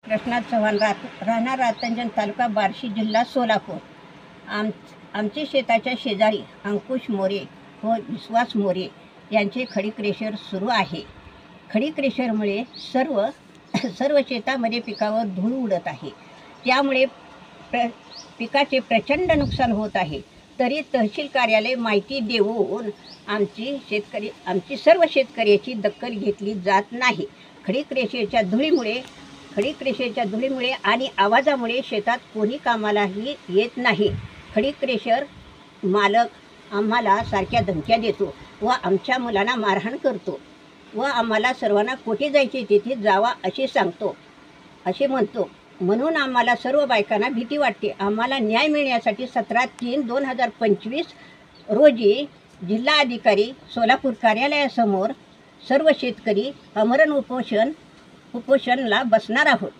कृष्णा चव्हाण राहणार रातंजन तालुका बार्शी जिल्हा सोलापूर। आमचे शेताच्या शेजारी अंकुश मोरे व विश्वास मोरे यांचे खडी क्रेशर सुरू आहे। खडी क्रेशरमुळे सर्व शेतामध्ये पिकावर धूळ उडत आहे। त्यामुळे पिकाचे प्रचंड नुकसान होत आहे। तरी तहसील कार्यालय माहिती देऊन आमची सर्व शेतकऱ्याची दखल घेतली जात नाही। खडी क्रेशरच्या धुळीमुळे आणि आवाजामुळे शेतात कोणी कामालाही येत नाही। खडी क्रेशर मालक आम्हाला सारख्या धमक्या देतो व आमच्या मुलांना मारहाण करतो व आम्हाला सर्वांना कोठे जायचे तिथे जावा असे म्हणतो। म्हणून आम्हाला सर्व बायकांना भीती वाटते। आम्हाला न्याय मिळण्यासाठी 17/3/2025 रोजी जिल्हाधिकारी सोलापूर कार्यालयासमोर सर्व शेतकरी आमरण उपोषणला बसणार आहोत।